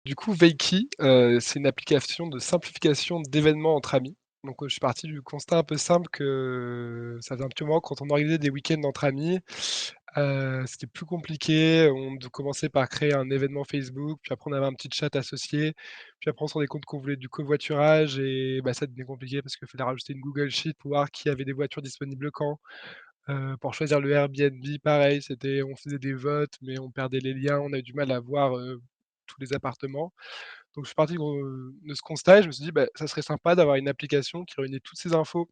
Du coup, Veiki, c'est une application de simplification d'événements entre amis. Donc, je suis parti du constat un peu simple que ça faisait un petit moment quand on organisait des week-ends entre amis, c'était plus compliqué. On de commençait par créer un événement Facebook, puis après on avait un petit chat associé, puis après on se rendait compte qu'on voulait du covoiturage et bah, ça devenait compliqué parce qu'il fallait rajouter une Google Sheet pour voir qui avait des voitures disponibles quand. Pour choisir le Airbnb, pareil, on faisait des votes, mais on perdait les liens, on avait du mal à voir, tous les appartements. Donc je suis parti de ce constat et je me suis dit: «Bah, ça serait sympa d'avoir une application qui réunit toutes ces infos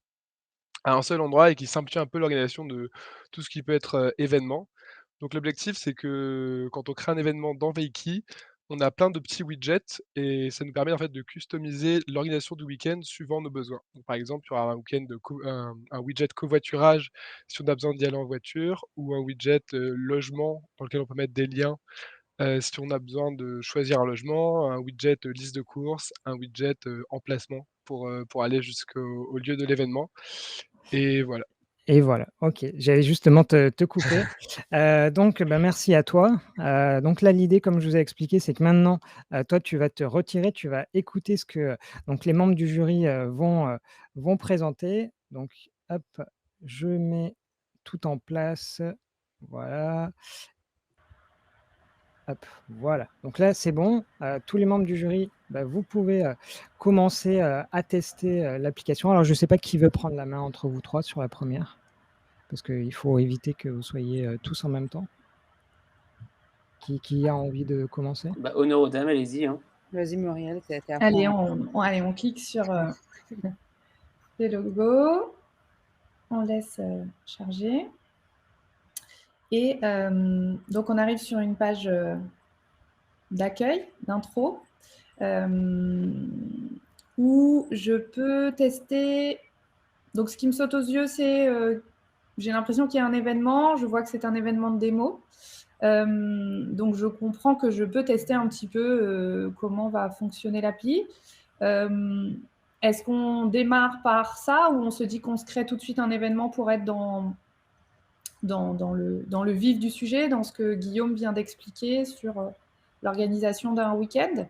à un seul endroit et qui simplifie un peu l'organisation de tout ce qui peut être, événement». Donc l'objectif, c'est que quand on crée un événement dans Veiki, on a plein de petits widgets et ça nous permet en fait de customiser l'organisation du week-end suivant nos besoins. Donc par exemple, il y aura un week-end de un widget covoiturage si on a besoin d'y aller en voiture ou un widget, logement dans lequel on peut mettre des liens, si on a besoin de choisir un logement, un widget, liste de courses, un widget, emplacement pour aller jusqu'au au lieu de l'événement et voilà. Et voilà, OK. J'allais justement te couper. Donc bah, merci à toi. Donc là, l'idée, comme je vous ai expliqué, c'est que maintenant, toi, tu vas te retirer, tu vas écouter ce que donc les membres du jury, vont présenter. Donc hop, je mets tout en place. Voilà. Hop, voilà. Donc là, c'est bon. Tous les membres du jury, bah, vous pouvez, commencer, à tester, l'application. Alors je ne sais pas qui veut prendre la main entre vous 3 sur la première, parce qu'il faut éviter que vous soyez, tous en même temps. Qui a envie de commencer? Bah, honneur aux dames, allez-y, hein. Vas-y Muriel, tu es Allez, on clique sur les logos, on laisse charger. Et donc on arrive sur une page d'accueil, d'intro, où je peux tester. Donc ce qui me saute aux yeux, c'est j'ai l'impression qu'il y a un événement, je vois que c'est un événement de démo. Donc je comprends que je peux tester un petit peu comment va fonctionner l'appli. Est-ce qu'on démarre par ça ou on se dit qu'on se crée tout de suite un événement pour être dans le vif du sujet, dans ce que Guillaume vient d'expliquer sur l'organisation d'un week-end?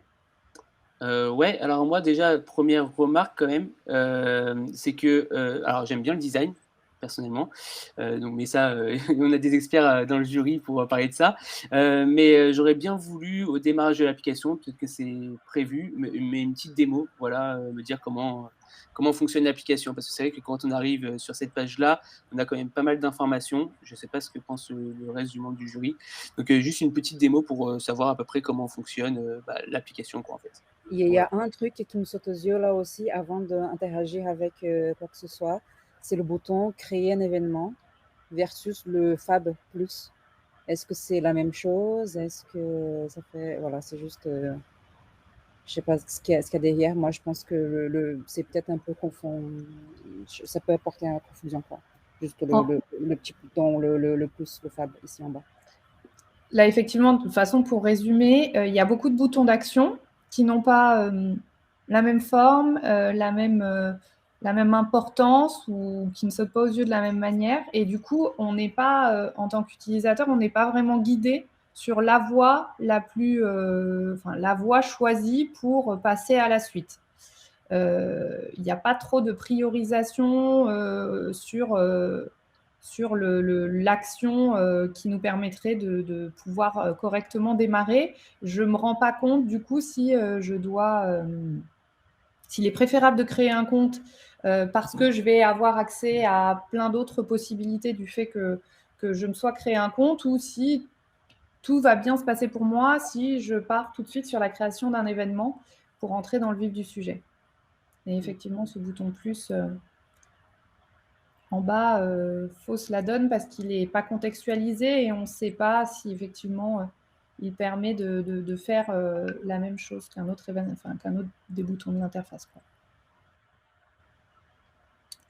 Ouais, alors moi déjà, première remarque quand même, c'est que, alors j'aime bien le design, personnellement, donc mais ça, on a des experts, dans le jury pour, parler de ça. Mais, j'aurais bien voulu au démarrage de l'application, peut-être que c'est prévu, mais une petite démo, voilà, me dire comment fonctionne l'application. Parce que c'est vrai que quand on arrive, sur cette page-là, on a quand même pas mal d'informations. Je ne sais pas ce que pense, le reste du monde du jury. Donc, juste une petite démo pour, savoir à peu près comment fonctionne, bah, l'application quoi, en fait. Il y Voilà. a un truc qui me saute aux yeux là aussi avant d'interagir avec quoi que ce soit, c'est le bouton créer un événement versus le Fab Plus. Est-ce que c'est la même chose? Est-ce que ça fait. Voilà, c'est juste. Je sais pas ce qu'il y a derrière. Moi, je pense que c'est peut-être un peu confond. Ça peut apporter à la confusion, quoi. Juste le petit bouton, le plus, le Fab ici en bas. Là, effectivement, de toute façon, pour résumer, il y a beaucoup de boutons d'action qui n'ont pas la même forme, la même importance ou qui ne sautent pas aux yeux de la même manière. Et du coup, on n'est pas, en tant qu'utilisateur, on n'est pas vraiment guidé sur la voie la voie choisie pour passer à la suite. Il n'y a pas trop de priorisation sur l'action qui nous permettrait de pouvoir correctement démarrer. Je ne me rends pas compte du coup si s'il est préférable de créer un compte parce que je vais avoir accès à plein d'autres possibilités du fait que je me sois créé un compte, ou si tout va bien se passer pour moi si je pars tout de suite sur la création d'un événement pour entrer dans le vif du sujet. Et effectivement, ce bouton plus en bas fausse la donne parce qu'il n'est pas contextualisé et on ne sait pas si effectivement il permet de faire la même chose qu'un autre événement, qu'un autre des boutons de l'interface.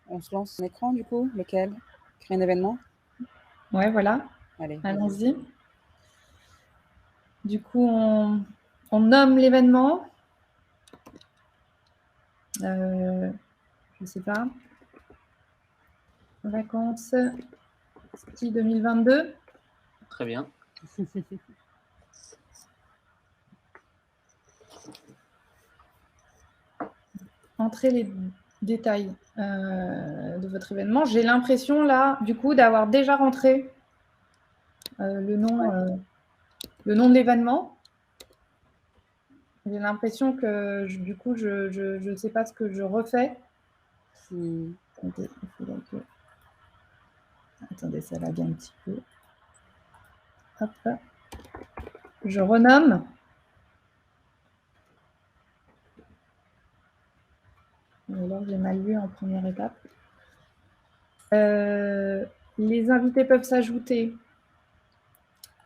On se lance un écran du coup, lequel? Créer un événement? Ouais, voilà. Allez. Allons-y. Du coup, on nomme l'événement. Je ne sais pas. Vacances, ski 2022. Très bien. entrer les détails de votre événement. J'ai l'impression là, du coup, d'avoir déjà rentré le nom de l'événement. J'ai l'impression que du coup, je ne sais pas ce que je refais. Attendez, il faudrait que... Attendez, ça lag un petit peu. Hop. Je renomme. Alors, j'ai mal lu en première étape. Les invités peuvent s'ajouter.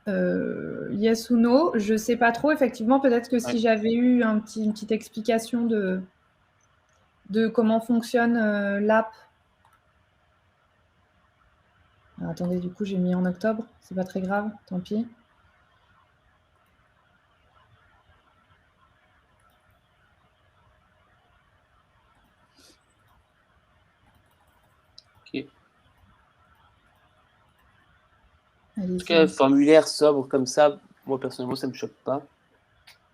Yes ou no, je ne sais pas trop. Effectivement, peut-être que si j'avais eu une petite explication de comment fonctionne l'app. Attendez, du coup, j'ai mis en octobre. C'est pas très grave, tant pis. Ok. En tout cas, formulaire sobre comme ça, moi personnellement, ça ne me choque pas.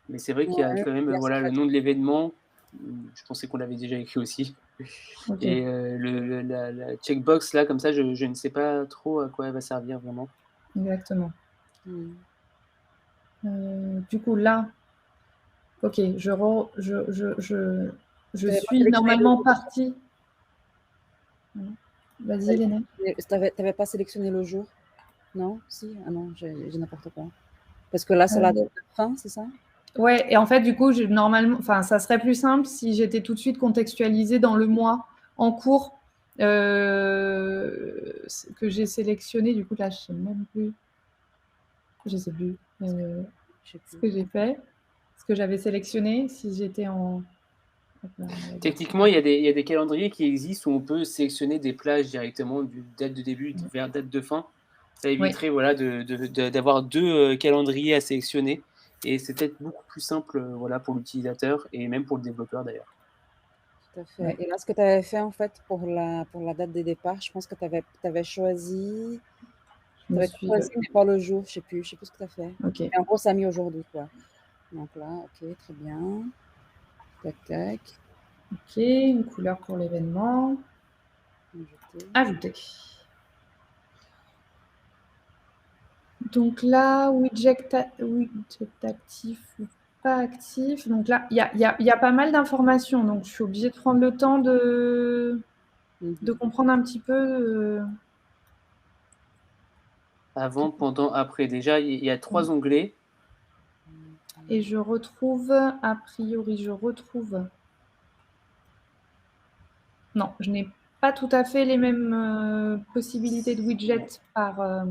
Mais c'est vrai qu'il y a quand même le nom de l'événement. Je pensais qu'on l'avait déjà écrit aussi. Okay. Et la checkbox, là, comme ça, je ne sais pas trop à quoi elle va servir vraiment. Exactement. Du coup, là, ok, je suis normalement partie. Vas-y, Léna. Tu n'avais pas sélectionné le jour? Non? Si? Ah non, j'ai n'importe quoi. Parce que là, c'est la date de fin, c'est ça? Ouais, et en fait, du coup, normalement, enfin, ça serait plus simple si j'étais tout de suite contextualisée dans le mois en cours que j'ai sélectionné. Du coup, là, je ne sais même plus. Je ne sais plus ce que j'ai fait, ce que j'avais sélectionné, si j'étais en... Techniquement, il y a des calendriers qui existent où on peut sélectionner des plages directement du date de début vers date de fin. Ça éviterait voilà, d'avoir deux calendriers à sélectionner. Et c'est peut-être beaucoup plus simple voilà, pour l'utilisateur et même pour le développeur d'ailleurs. Tout à fait. Ouais. Et là, ce que tu avais fait en fait pour la date de départ, je pense que tu avais choisi. Tu avais choisi, mais pas le jour, je ne sais plus ce que tu as fait. Okay. Et en gros, ça a mis aujourd'hui, quoi. Donc là, ok, très bien. Tac, tac. Ok, une couleur pour l'événement. Ajouter. Donc là, widget actif ou pas actif. Donc là, il y a pas mal d'informations. Donc je suis obligée de prendre le temps de comprendre un petit peu. Avant, pendant, après. Déjà, il y a 3 onglets. Et je retrouve, a priori, Non, je n'ai pas tout à fait les mêmes possibilités de widget par...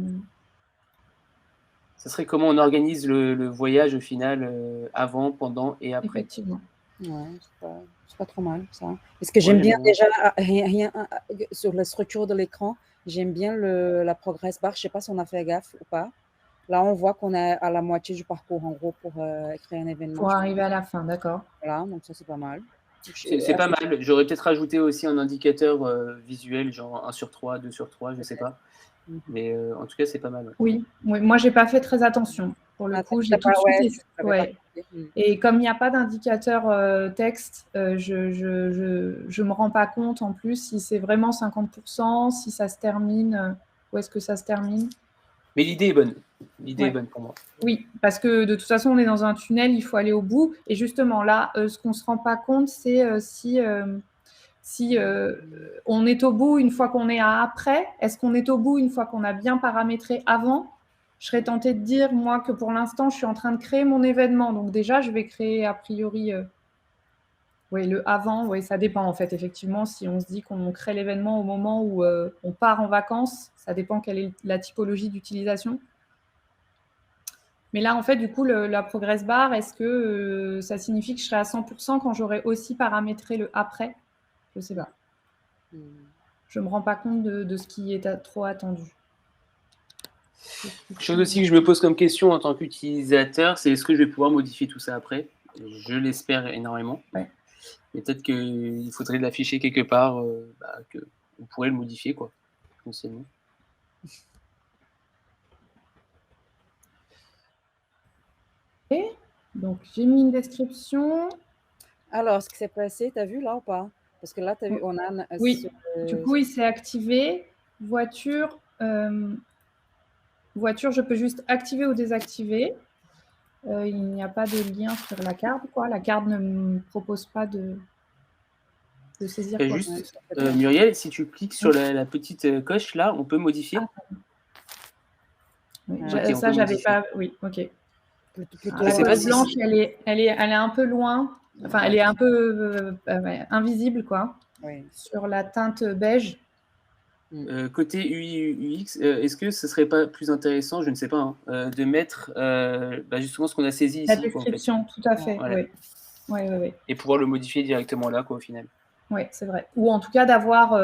Ça serait comment on organise le voyage au final, avant, pendant et après. Effectivement. Ouais, c'est pas trop mal ça. Parce que j'aime bien déjà, rien, sur la structure de l'écran, j'aime bien la progress bar. Je ne sais pas si on a fait gaffe ou pas. Là, on voit qu'on est à la moitié du parcours, en gros, pour créer un événement. Pour arriver à la fin, d'accord. Voilà, donc ça, c'est pas mal. C'est pas mal. J'aurais peut-être rajouté aussi un indicateur visuel, genre 1 sur 3, 2 sur 3, je ne sais pas. Mais en tout cas, c'est pas mal. Oui, moi, je n'ai pas fait très attention. Pour le coup, j'ai tout de suite... Et comme il n'y a pas d'indicateur texte, je ne me rends pas compte en plus si c'est vraiment 50%, si ça se termine, où est-ce que ça se termine. Mais l'idée est bonne. L'idée est bonne pour moi. Oui, parce que de toute façon, on est dans un tunnel, il faut aller au bout. Et justement, là, ce qu'on ne se rend pas compte, c'est si on est au bout une fois qu'on est à après. Est-ce qu'on est au bout une fois qu'on a bien paramétré avant? Je serais tentée de dire, moi, que pour l'instant, je suis en train de créer mon événement. Donc déjà, je vais créer a priori... oui, le avant, oui, ça dépend en fait. Effectivement, si on se dit qu'on crée l'événement au moment où on part en vacances, ça dépend quelle est la typologie d'utilisation. Mais là, en fait, du coup, la progress bar, est-ce que ça signifie que je serai à 100% quand j'aurai aussi paramétré le après? Je ne sais pas. Je ne me rends pas compte de ce qui est trop attendu. Chose aussi que je me pose comme question en tant qu'utilisateur, c'est est-ce que je vais pouvoir modifier tout ça après? Je l'espère énormément. Ouais. Mais peut-être qu'il faudrait l'afficher quelque part, qu'on pourrait le modifier, quoi, potentiellement. Donc, j'ai mis une description. Alors, ce qui s'est passé, tu as vu là ou pas? Parce que là, tu as vu, on a Oui, du coup, il s'est activé. Voiture, voiture, je peux juste activer ou désactiver. Il n'y a pas de lien sur la carte, quoi. La carte ne me propose pas de saisir Et quoi. juste, Muriel, si tu cliques sur la petite coche là, on peut modifier. Oui, Ok, on ça, peut j'avais modifier. pas. Oui, ok. Plutôt La sais pas coche si blanche, elle est un peu loin. Enfin, elle est un peu invisible, quoi. Oui. Sur la teinte beige. Côté UI UX, est-ce que ce serait pas plus intéressant, je ne sais pas, de mettre justement ce qu'on a saisi La ici, quoi, en fait. description, tout à fait. Voilà. Oui. Oui. Et pouvoir le modifier directement là, quoi, au final. Oui, c'est vrai. Ou en tout cas d'avoir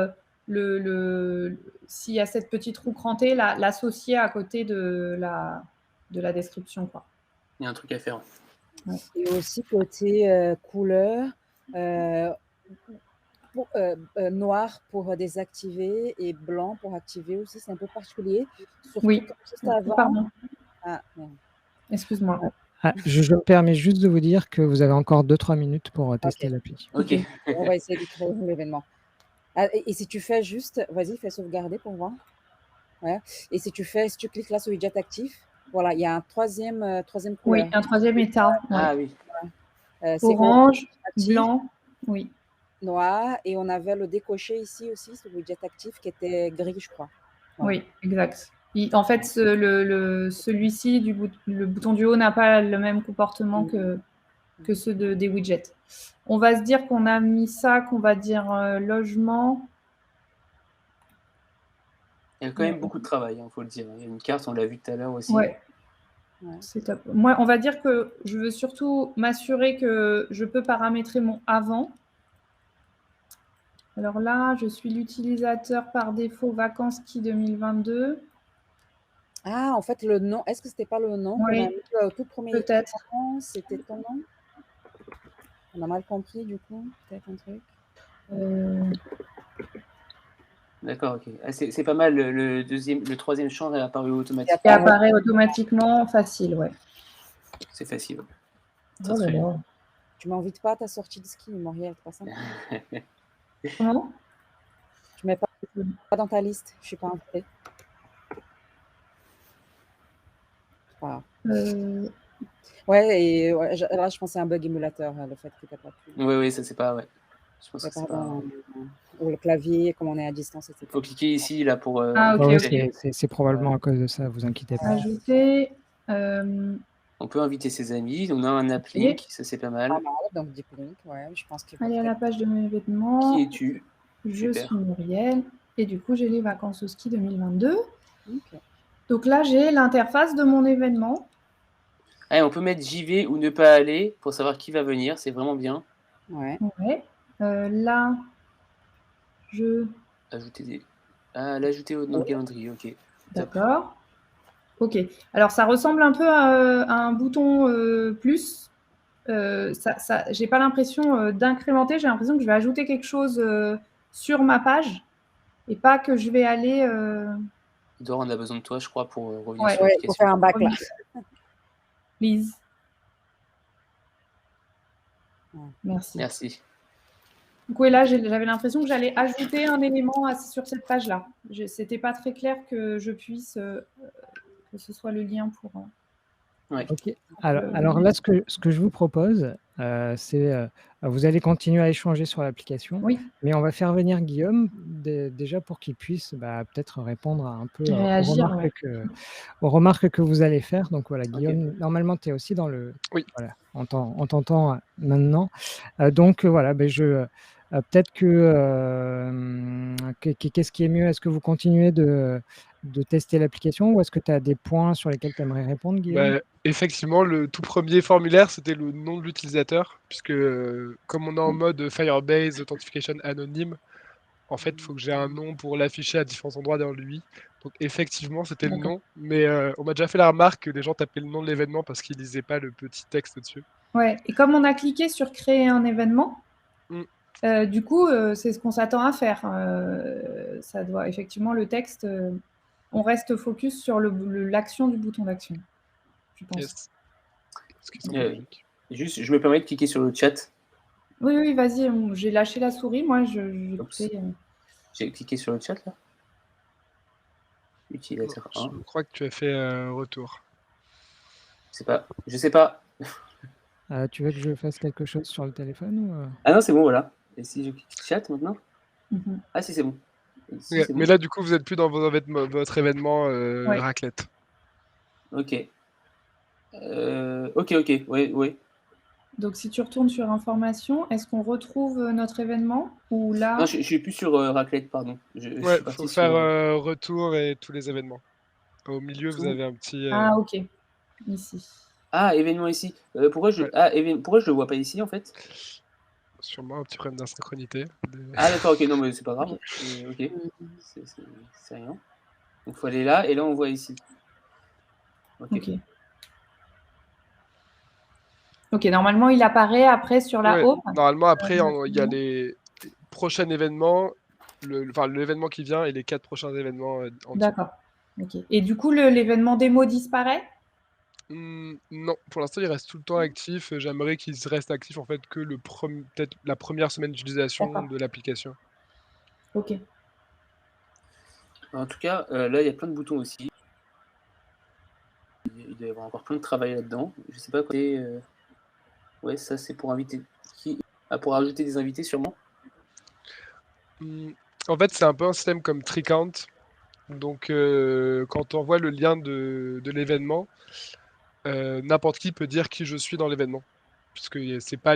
s'il y a cette petite roue crantée, l'associer à côté de la description, quoi. Il y a un truc à faire. Ouais. Et aussi côté couleur, noir pour désactiver et blanc pour activer aussi, c'est un peu particulier. Surtout oui. juste avant. Pardon. Ah, merde. Excuse-moi. Je me permets juste de vous dire que vous avez encore 2-3 minutes pour tester l'appli. Ok. On va essayer de créer l'événement. Ah, et si tu fais juste, vas-y, fais sauvegarder pour voir. Ouais. Et si tu cliques là sur widget actif, voilà, il y a un troisième couleur. Oui, un troisième état. Ah oui. C'est orange, actif, blanc, oui. Noir, et on avait le décoché ici aussi, ce widget actif qui était gris, je crois. Voilà. Oui, exact. En fait, celui-ci, le bouton du haut n'a pas le même comportement que ceux des widgets. On va se dire qu'on a mis ça, qu'on va dire logement. Il y a quand même beaucoup de travail, il faut le dire. Il y a une carte, on l'a vu tout à l'heure aussi. Ouais. C'est top. Moi, on va dire que je veux surtout m'assurer que je peux paramétrer mon avant. Alors là, je suis l'utilisateur par défaut vacances ski 2022. Ah, en fait, le nom, est-ce que c'était pas le nom qu'on a mis au tout premier? Peut-être. C'était ton nom? On a mal compris, du coup, peut-être un truc. D'accord, ok. Ah, c'est pas mal, le troisième champ est apparu automatiquement. Il apparaît automatiquement, facile, ouais. C'est facile. Oh là là. Tu m'invites pas à ta sortie de ski, Muriel, c'est pas ça? Comment? Tu mets pas dans ta liste, je suis pas invitée. Voilà. Ouais, et là, je pensais à un bug émulateur, le fait que tu n'as pas pu. Oui, ça c'est pas, ouais. Je pense que c'est pas... Ou le clavier, comme on est à distance, etc. Il faut cliquer ici, là, pour... ok. C'est probablement à cause de ça, vous inquiétez pas. Ajouter... On peut inviter ses amis, on a un app link, ça c'est pas mal. Donc deep link, ouais, je pense qu'il faut. Aller à la page de mes vêtements. Qui es-tu? Je suis Muriel, et du coup j'ai les vacances au ski 2022. Okay. Donc là j'ai l'interface de mon événement. Ah, on peut mettre j'y vais ou ne pas aller pour savoir qui va venir, c'est vraiment bien. Ouais. Là, je... Ajouter des... Ah, l'ajouter dans le calendrier, ok. D'accord. Ok. Alors ça ressemble un peu à un bouton plus. J'ai pas l'impression d'incrémenter, j'ai l'impression que je vais ajouter quelque chose sur ma page et pas que je vais aller... Dora, on a besoin de toi, je crois, pour revenir sur pour l'application. faire un bac là. Please. Merci. Merci. Donc oui, là, j'avais l'impression que j'allais ajouter un élément sur cette page-là. C'était pas très clair que je puisse... que ce soit le lien pour... Ouais. Ok. Alors là, ce que je vous propose, c'est vous allez continuer à échanger sur l'application, mais on va faire venir Guillaume déjà pour qu'il puisse peut-être répondre un peu aux remarques que vous allez faire. Donc voilà, Guillaume, normalement, tu es aussi dans le... Oui. Voilà, on t'entend maintenant. Donc voilà, peut-être que qu'est-ce qui est mieux? Est-ce que vous continuez de tester l'application ou est-ce que tu as des points sur lesquels tu aimerais répondre, Guillaume? Effectivement, le tout premier formulaire, c'était le nom de l'utilisateur, puisque comme on est en mode Firebase Authentication anonyme, en fait, il faut que j'ai un nom pour l'afficher à différents endroits dans l'UI. Donc effectivement, c'était le nom, mais on m'a déjà fait la remarque que les gens tapaient le nom de l'événement parce qu'ils lisaient pas le petit texte dessus. Ouais, et comme on a cliqué sur créer un événement, du coup, c'est ce qu'on s'attend à faire. Ça doit effectivement, le texte, on reste focus sur l'action du bouton d'action, je pense. Juste, je me permets de cliquer sur le chat. Oui, oui, vas-y, j'ai lâché la souris, moi, Oups. j'écoutais. J'ai cliqué sur le chat là. Utilisateur 1. Je crois que tu as fait retour. Je sais pas. Tu veux que je fasse quelque chose sur le téléphone ou, Ah non, c'est bon, voilà. Et si je clique chat maintenant? Mhm. Ah si, c'est bon. Si, Ouais, c'est mais bon. là, du coup, vous êtes plus dans votre événement Ouais. raclette. Ok. Ok, ouais, ouais. Donc, si tu retournes sur information, est-ce qu'on retrouve notre événement ou là? Non, je suis plus sur raclette, pardon. Je Ouais, suis faut parti faire sur retour et tous les événements. Au milieu, vous tout. avez un petit. Ah, ok, ici. Ah, événement ici. Pourquoi je Ouais. pourquoi je le vois pas ici en fait? Sûrement un petit problème d'insynchronité. Ah d'accord, ok, non mais c'est pas grave. Ok. Ok, Mhm. c'est rien. Donc faut aller là et là on voit ici. Ok. Ok, normalement, il apparaît après sur la Ouais, home. normalement, après, il y a les prochains événements, l'événement qui vient et les 4 prochains événements en dessous. D'accord. Ok. Et du coup, l'événement démo disparaît? Non, pour l'instant, il reste tout le temps actif. J'aimerais qu'il reste actif en fait que peut-être la première semaine d'utilisation D'accord. de l'application. Ok. En tout cas, là il y a plein de boutons aussi. Il doit y avoir encore plein de travail là-dedans. Je sais pas quoi. Ouais, ça c'est pour inviter. Pour ajouter des invités sûrement. En fait, c'est un peu un système comme Tricount. Donc, quand on voit le lien de l'événement, n'importe qui peut dire qui je suis dans l'événement. Puisque c'est pas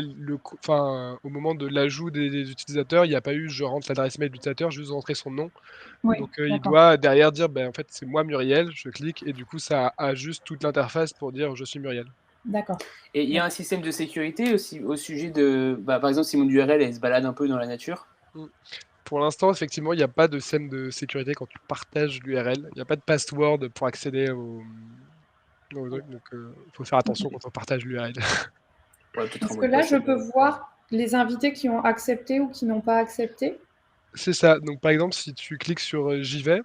au moment de l'ajout des utilisateurs, il n'y a pas eu je rentre l'adresse mail de l'utilisateur, juste rentrer son nom. Oui, Donc il d'accord. doit derrière dire en fait c'est moi Muriel, je clique et du coup ça ajuste toute l'interface pour dire je suis Muriel. D'accord. Et il y a un système de sécurité aussi au sujet de. Par exemple, si mon URL elle se balade un peu dans la nature. Pour l'instant, effectivement, il n'y a pas de système de sécurité quand tu partages l'URL. Il n'y a pas de password pour accéder au truc. Donc il faut faire attention quand on partage l'URL. Ouais, peut-être un Est-ce mot que de là, passe. je peux voir les invités qui ont accepté ou qui n'ont pas accepté? C'est ça. Donc par exemple, si tu cliques sur j'y vais,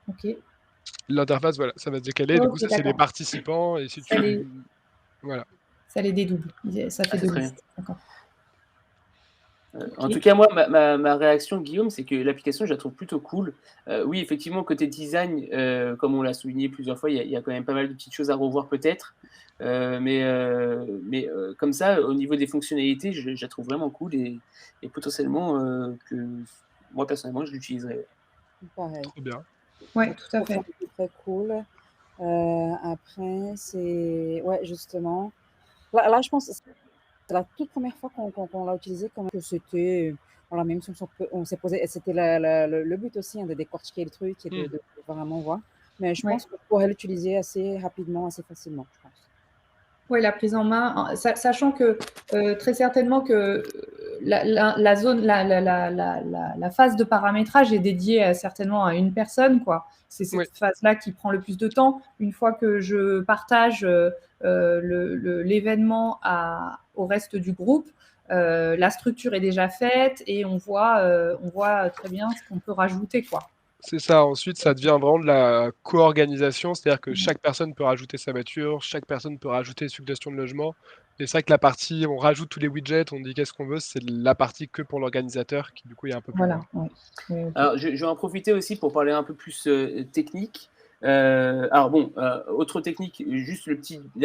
Ok. l'interface, voilà, ça va se décaler. Du coup, Ok, ça, c'est les d'accord. participants. Et si Ça les, tu. Voilà. ça les dédouble. Ça fait Ah, c'est deux très bien. listes. D'accord. En Ok. tout cas, moi, ma réaction, Guillaume, c'est que l'application, je la trouve plutôt cool. Oui, effectivement, côté design, comme on l'a souligné plusieurs fois, il y a quand même pas mal de petites choses à revoir peut-être. Mais comme ça, au niveau des fonctionnalités, je la trouve vraiment cool et potentiellement que moi, personnellement, je l'utiliserai. Pareil. Trop bien. Ouais, tout à Pour ça, fait. c'est très cool. Après, c'est. Ouais, justement. Là, je pense que c'est la toute première fois qu'on l'a utilisé, comme que c'était. Voilà, même si on s'est posé. Et c'était le but aussi, hein, de décortiquer le truc et de vraiment voir. Mais je Ouais. pense qu'on pourrait l'utiliser assez rapidement, assez facilement, je pense. Oui, la prise en main, sachant que très certainement que la zone, la phase de paramétrage est dédiée certainement à une personne, quoi. C'est cette Oui. phase-là qui prend le plus de temps. Une fois que je partage l'événement au reste du groupe, la structure est déjà faite et on voit très bien ce qu'on peut rajouter, quoi. C'est ça. Ensuite, ça devient vraiment de la co-organisation, c'est-à-dire que chaque personne peut rajouter sa voiture, chaque personne peut rajouter suggestion de logement. Et c'est vrai que la partie, on rajoute tous les widgets, on dit qu'est-ce qu'on veut, c'est la partie que pour l'organisateur qui du coup est un peu plus loin. Voilà. Ouais. Ok. Alors, je vais en profiter aussi pour parler un peu plus technique. Alors bon, autre technique, juste la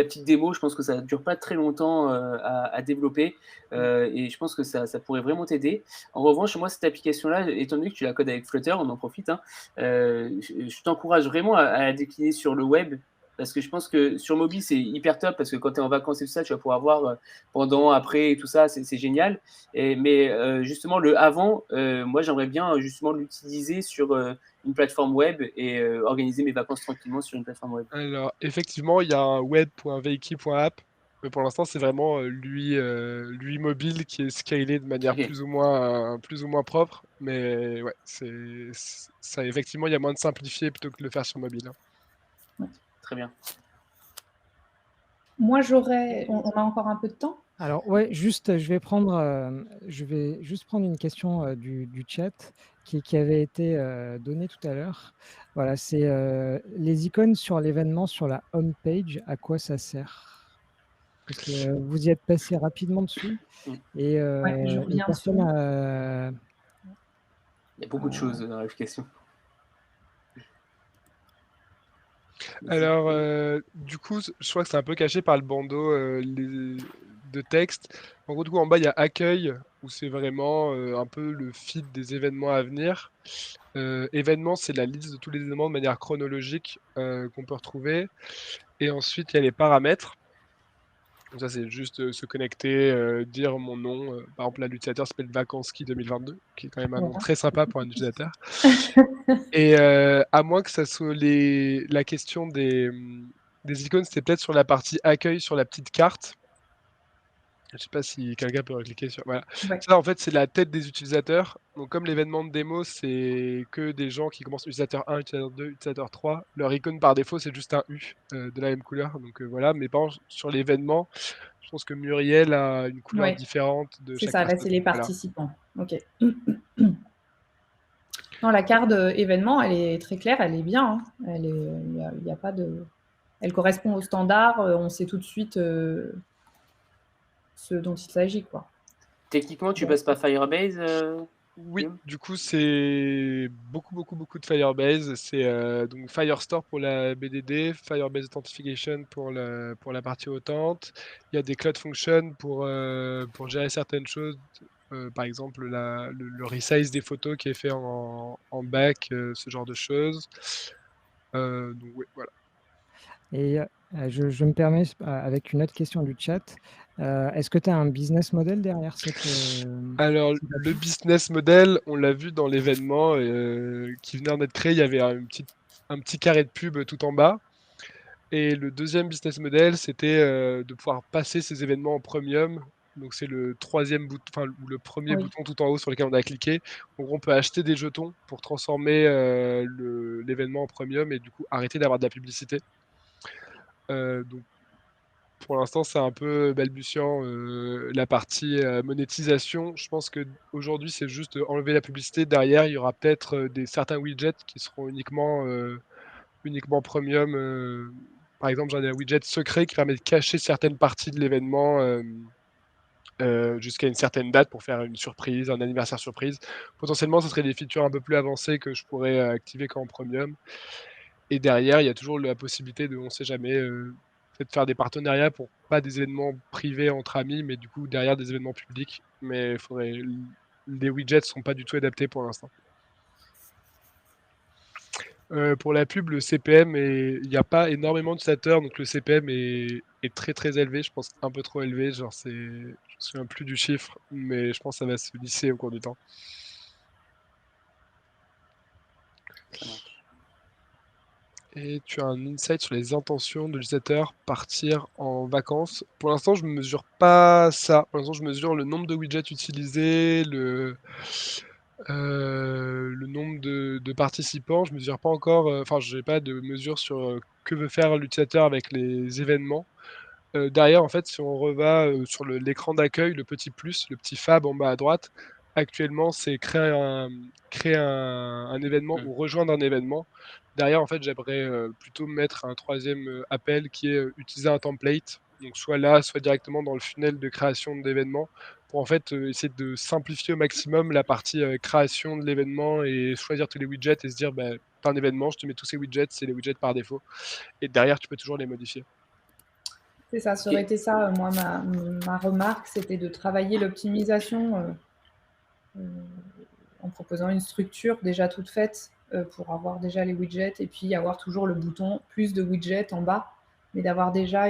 petite démo, je pense que ça ne dure pas très longtemps à développer et je pense que ça pourrait vraiment t'aider. En revanche, moi, cette application-là, étant donné que tu la codes avec Flutter, on en profite, hein, je t'encourage vraiment à la décliner sur le web parce que je pense que sur mobile, c'est hyper top parce que quand tu es en vacances et tout ça, tu vas pouvoir voir pendant, après et tout ça, c'est génial. Mais justement, le avant, moi, j'aimerais bien justement l'utiliser sur une plateforme web et organiser mes vacances tranquillement sur une plateforme web. Alors, effectivement, il y a un web.veiki.app, mais pour l'instant, c'est vraiment lui mobile qui est scalé de manière Ok, plus ou moins propre. Mais ouais, ça, effectivement, il y a moins de simplifier plutôt que de le faire sur mobile. Hein. très bien. Moi, on a encore un peu de temps? Alors ouais, juste, je vais juste prendre une question du chat qui avait été donnée tout à l'heure. Voilà, c'est les icônes sur l'événement sur la home page, à quoi ça sert? parce que vous y êtes passé rapidement dessus Mm. et, Ouais, je et reviens personne dessus. a... Il y a beaucoup de choses dans l'application. Alors, du coup, je crois que c'est un peu caché par le bandeau de texte. En gros, du coup, en bas, il y a accueil, où c'est vraiment un peu le feed des événements à venir. Événements, c'est la liste de tous les événements de manière chronologique qu'on peut retrouver. Et ensuite, il y a les paramètres. Donc ça, c'est juste se connecter, dire mon nom. Par exemple, là, l'utilisateur s'appelle Vacanski 2022, qui est quand même un nom Voilà. très sympa pour un utilisateur. Et à moins que ça soit la question des icônes, c'était peut-être sur la partie accueil, sur la petite carte. Je sais pas si quelqu'un peut cliquer sur. Voilà. Ouais. Ça, en fait, c'est la tête des utilisateurs. Donc, comme l'événement de démo, c'est que des gens qui commencent utilisateur 1, utilisateur 2, utilisateur 3. Leur icône par défaut, c'est juste un U de la même couleur. Donc, voilà. Mais par contre, sur l'événement, je pense que Muriel a une couleur Ouais, différente de c'est chaque ça, là, personne. c'est les Voilà. participants. Ok. Non, la carte événement, elle est très claire, elle est bien. Hein. Il y a pas de... Elle correspond au standard, on sait tout de suite ce dont il s'agit, quoi. Techniquement, tu Bon. passes pas Firebase Oui, Guillaume du coup, c'est beaucoup de Firebase. C'est donc Firestore pour la BDD, Firebase Authentication pour la partie hautante. Il y a des Cloud Functions pour gérer certaines choses. Par exemple, le resize des photos qui est fait en back, ce genre de choses. Donc, ouais, voilà. Et je me permets, avec une autre question du chat, est-ce que tu as un business model derrière cette... Alors, cette le appli? business model, on l'a vu dans l'événement qui venait d'être créé. Il y avait un petit carré de pub tout en bas. Et le deuxième business model, c'était de pouvoir passer ces événements en premium. Donc c'est le troisième bouton, enfin ou le premier Oui. bouton tout en haut sur lequel on a cliqué. Donc on peut acheter des jetons pour transformer l'événement en premium et du coup arrêter d'avoir de la publicité. Donc pour l'instant c'est un peu balbutiant la partie monétisation. Je pense que aujourd'hui c'est juste enlever la publicité. Derrière il y aura peut-être certains widgets qui seront uniquement premium. Par exemple, j'en ai un widget secret qui permet de cacher certaines parties de l'événement jusqu'à une certaine date pour faire une surprise, un anniversaire surprise. Potentiellement, ce serait des features un peu plus avancées que je pourrais activer qu'en premium. Et derrière, il y a toujours la possibilité de, on ne sait jamais, peut-être faire des partenariats pour pas des événements privés entre amis, mais du coup derrière des événements publics. Mais les widgets ne sont pas du tout adaptés pour l'instant. Pour la pub, le CPM, il n'y a pas énormément d'utilisateurs, donc le CPM est très très élevé, je pense un peu trop élevé, genre je me souviens plus du chiffre, mais je pense que ça va se lisser au cours du temps. Ça marche. Et tu as un insight sur les intentions de l'utilisateur partir en vacances. Pour l'instant, je ne mesure pas ça. Pour l'instant, je mesure le nombre de widgets utilisés, le nombre de participants. Je ne mesure pas encore, enfin, je n'ai pas de mesure sur que veut faire l'utilisateur avec les événements. Derrière, en fait, si on reva sur l'écran d'accueil, le petit plus, le petit fab en bas à droite, actuellement, c'est créer un événement ou rejoindre un événement. Derrière, en fait, j'aimerais plutôt mettre un troisième appel qui est utiliser un template. Donc, soit là, soit directement dans le funnel de création d'événements pour en fait essayer de simplifier au maximum la partie création de l'événement et choisir tous les widgets et se dire, bah, t'as un événement, je te mets tous ces widgets, c'est les widgets par défaut. Et derrière, tu peux toujours les modifier. C'est ça, ça aurait été ça, moi, ma remarque, c'était de travailler l'optimisation en proposant une structure déjà toute faite pour avoir déjà les widgets et puis avoir toujours le bouton plus de widgets en bas, mais d'avoir déjà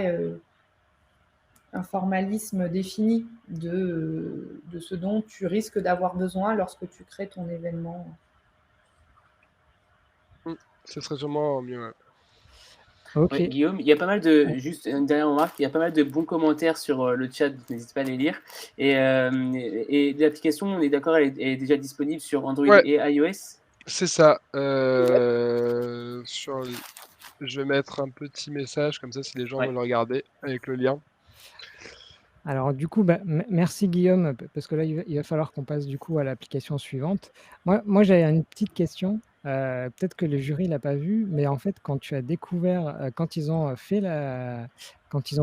un formalisme défini de ce dont tu risques d'avoir besoin lorsque tu crées ton événement. Ce serait sûrement mieux. Ouais. Ok. Ouais, Guillaume, il y a pas mal de, juste une dernière remarque, il y a pas mal de bons commentaires sur le chat, n'hésite pas à les lire. Et l'application, on est d'accord, elle est déjà disponible sur Android Ouais. et iOS. C'est ça. Je vais mettre un petit message comme ça si les gens veulent regarder avec le lien. Alors du coup, merci Guillaume, parce que là, il va falloir qu'on passe du coup à l'application suivante. Moi j'avais une petite question. Peut-être que le jury l'a pas vu, mais en fait, quand tu as découvert, quand ils ont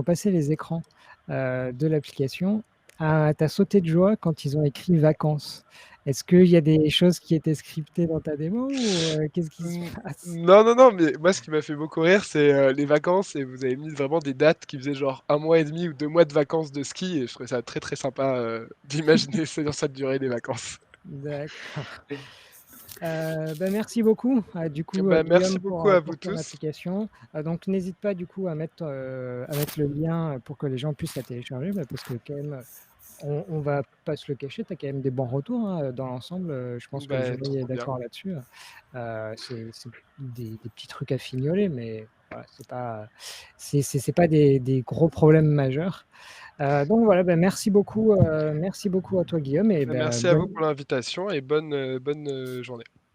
passé les écrans, de l'application t'a sauté de joie quand ils ont écrit vacances. Est-ce qu'il y a des choses qui étaient scriptées dans ta démo ou qu'est-ce qui se passe? Non, non, non, mais moi, ce qui m'a fait beaucoup rire, c'est les vacances et vous avez mis vraiment des dates qui faisaient genre 1 mois et demi ou 2 mois de vacances de ski et je trouvais ça très, très sympa, d'imaginer sur cette durée des vacances. D'accord. Merci beaucoup, du coup, Bah, merci Guillaume beaucoup à vous pour ton tous. application. Donc n'hésite pas du coup à mettre le lien pour que les gens puissent la télécharger, parce que quand même, on va pas se le cacher, tu as quand même des bons retours, hein, dans l'ensemble, je pense que le Bah, jury est trop bien. d'accord là-dessus. C'est des petits trucs à fignoler, mais voilà, c'est pas des gros problèmes majeurs. Donc voilà, merci beaucoup à toi Guillaume et Merci à vous bonne pour l'invitation et bonne journée.